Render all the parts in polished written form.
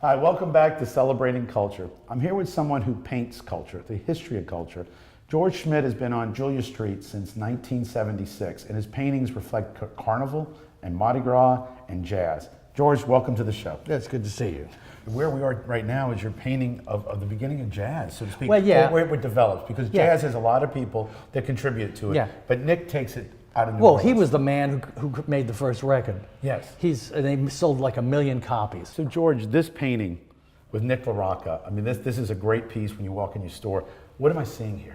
Hi, welcome back to Celebrating Culture. I'm here with someone who paints culture, the history of culture. George Schmidt has been on Julia Street since 1976, and his paintings reflect carnival and Mardi Gras and jazz. George, welcome to the show. That's good to see you. Where we are right now is your painting of the beginning of jazz, so to speak, Well, yeah. where it develops, because jazz has a lot of people that contribute to it, Yeah. but Nick takes it out of New Well, Orleans. he was the man who made the first record. Yes. And they sold like 1 million copies. So George, this painting with Nick LaRocca, I mean, this is a great piece when you walk in your store. What am I seeing here?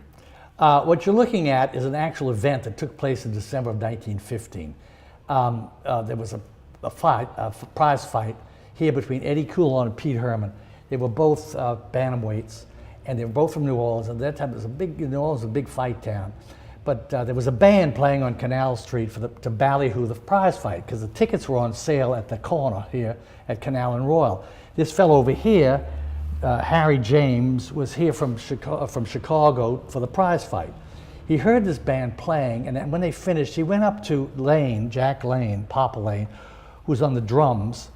What you're looking at is an actual event that took place in December of 1915. There was a prize fight here between Eddie Coulon and Pete Herman. They were both bantamweights, and they were both from New Orleans. And at that time, New Orleans was a big fight town. But there was a band playing on Canal Street to ballyhoo the prize fight, because the tickets were on sale at the corner here at Canal and Royal. This fellow over here, Harry James, was here from Chicago for the prize fight. He heard this band playing, and then when they finished, he went up to Lane, Jack Lane, Papa Lane, who was on the drums.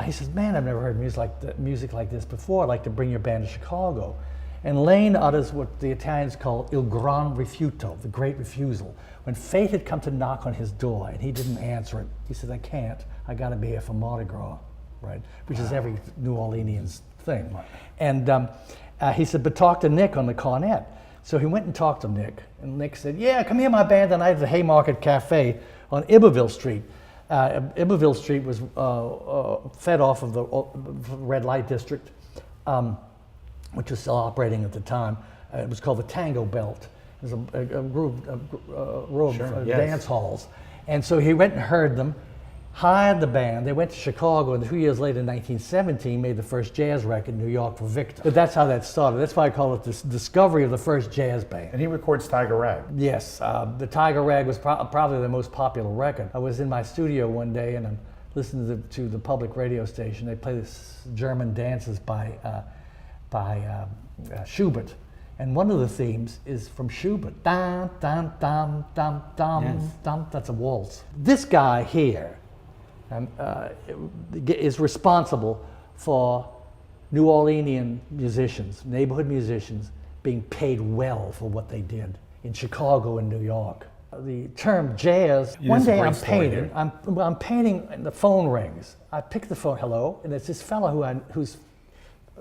He says, "Man, I've never heard music like this before. I'd like to bring your band to Chicago." And Lane utters what the Italians call il gran rifiuto, the great refusal. When fate had come to knock on his door and he didn't answer it, he said, "I can't. I got to be here for Mardi Gras," right? Which is every New Orleanian's thing. Right. And he said, "But talk to Nick on the cornet." So he went and talked to Nick, and Nick said, "Yeah, come hear my band tonight at the Haymarket Cafe on Iberville Street." Iberville Street was fed off of the red light district, which was still operating at the time. It was called the Tango Belt. It was a row of dance halls. And so he went and heard them, hired the band. They went to Chicago, and 2 years later, in 1917, made the first jazz record in New York for Victor. But that's how that started. That's why I call it the discovery of the first jazz band. And he records Tiger Rag. Yes, the Tiger Rag was probably the most popular record. I was in my studio one day, and I'm listening to the public radio station. They play this German dances by Schubert, and one of the themes is from Schubert. Dum dum dum dum dum dum. That's a waltz. This guy here is responsible for New Orleanian musicians, neighborhood musicians, being paid well for what they did in Chicago and New York. The term jazz. One day I'm painting. I'm painting, and the phone rings. I pick the phone. Hello, and it's this fellow who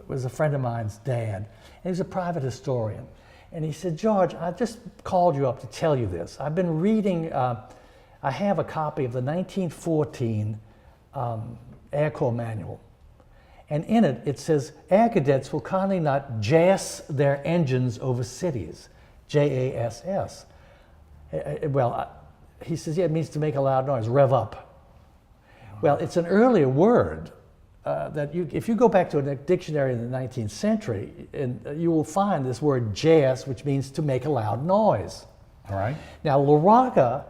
was a friend of mine's dad, and he was a private historian. And he said, "George, I just called you up to tell you this. I've been reading, I have a copy of the 1914 Air Corps Manual. And in it, it says, air cadets will kindly not jass their engines over cities, J-A-S-S. He says, yeah, it means to make a loud noise, rev up. Well, it's an earlier word. If you go back to a dictionary in the 19th century, you will find this word jazz, which means to make a loud noise. All right. Now, LaRocca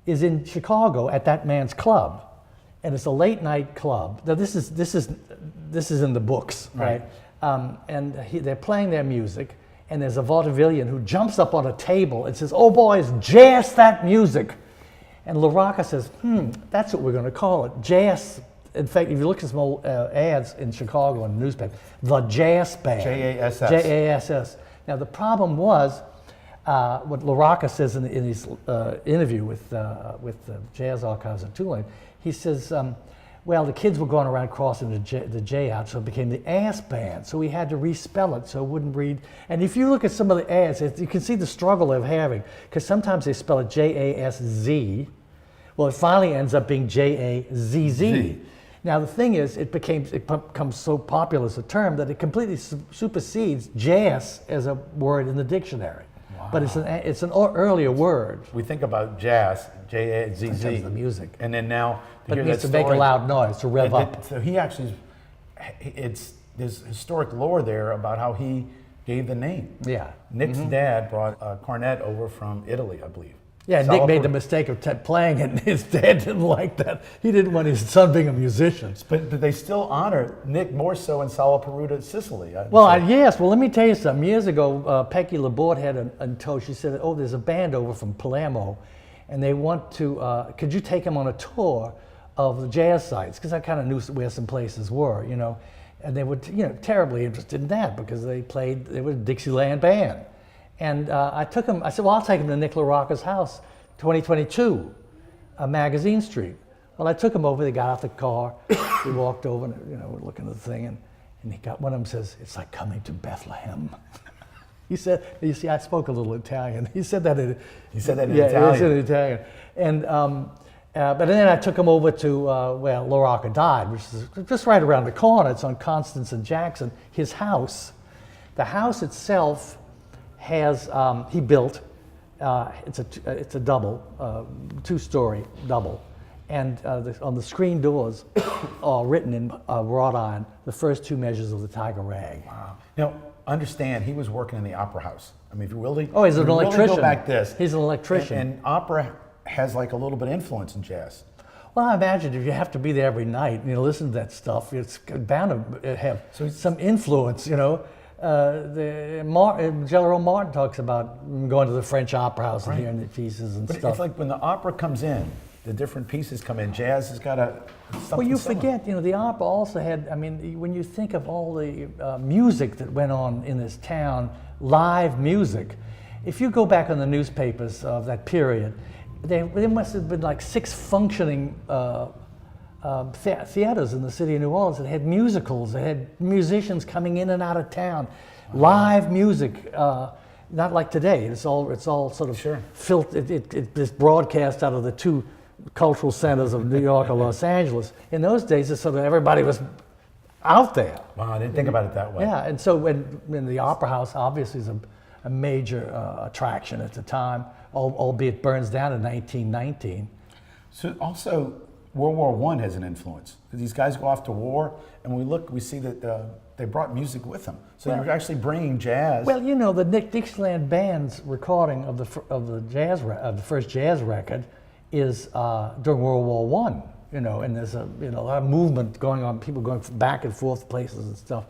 is in Chicago at that man's club, and it's a late night club. Now, this is in the books, right? They're playing their music, and there's a vaudevillian who jumps up on a table and says, "Oh boys, jazz that music." And LaRocca says, that's what we're going to call it, jazz. In fact, if you look at some old ads in Chicago in the newspaper, the Jass Band. J-A-S-S. J-A-S-S. Now, the problem was, what LaRocca says in his interview with the Jazz Archives of Tulane, he says, well, the kids were going around crossing the J out, so it became the Ass Band. So we had to respell it so it wouldn't read. And if you look at some of the ads, you can see the struggle they're having, because sometimes they spell it J-A-S-Z. Well, it finally ends up being J-A-Z-Z. Now, the thing is, it becomes so popular as a term that it completely supersedes jazz as a word in the dictionary. Wow. But it's an earlier word. We think about jazz, J-A-Z-Z. In terms of the music. And then now, but it means to make a loud noise, to rev up. So he actually, there's historic lore there about how he gave the name. Yeah. Nick's dad brought a cornet over from Italy, I believe. Yeah, Nick made the mistake of playing it, and his dad didn't like that. He didn't want his son being a musician. But they still honor Nick more so in Salaparuta, Sicily. Yes. Well, let me tell you something. Years ago, Peggy Laborde had a toast. She said, "Oh, there's a band over from Palermo, and they want to. Could you take them on a tour of the jazz sites? Because I kind of knew where some places were, you know." And they were, terribly interested in that because they were a Dixieland band. And I took them, I said, well, I'll take them to Nick LaRocca's house, 2022, Magazine Street. Well, I took them over, they got out the car, we walked over, and, we're looking at the thing, and he got, one of them says, it's like coming to Bethlehem. He said, you see, I spoke a little Italian. He said that in Italian. He said that in Yeah, Italian. he said it in Italian. And, but then I took him over to where LaRocca died, which is just right around the corner. It's on Constance and Jackson. His house, the house itself has, he built, it's a double, two-story double. And on the screen doors are written in wrought iron the first two measures of the Tiger Rag. Wow. Now, understand, he was working in the opera house. I mean, if you really, Oh, he's an if you really electrician. go back this. He's an electrician. And opera has like a little bit of influence in jazz. Well, I imagine if you have to be there every night and listen to that stuff, it's bound to have some influence, Jello Martin talks about going to the French opera house and hearing the pieces and But stuff. it's like when the opera comes in, the different pieces come in. Jazz has got something Well, you similar. forget, the opera also had, when you think of all the music that went on in this town, live music, if you go back on the newspapers of that period, there must have been like 6 functioning theaters in the city of New Orleans that had musicals, that had musicians coming in and out of town, live music, not like today. It's all sort of filtered. It's broadcast out of the 2 cultural centers of New York or Los Angeles. In those days, it's sort of everybody was out there. Wow, I didn't think about it that way. Yeah, and so when the Opera House obviously is a major attraction at the time, albeit burns down in 1919. So also, World War I has an influence. These guys go off to war, and we see that they brought music with them. So you're actually bringing jazz. Well, the Dixieland Band's recording of the first jazz record is during World War I. And there's a lot of movement going on, people going back and forth places and stuff.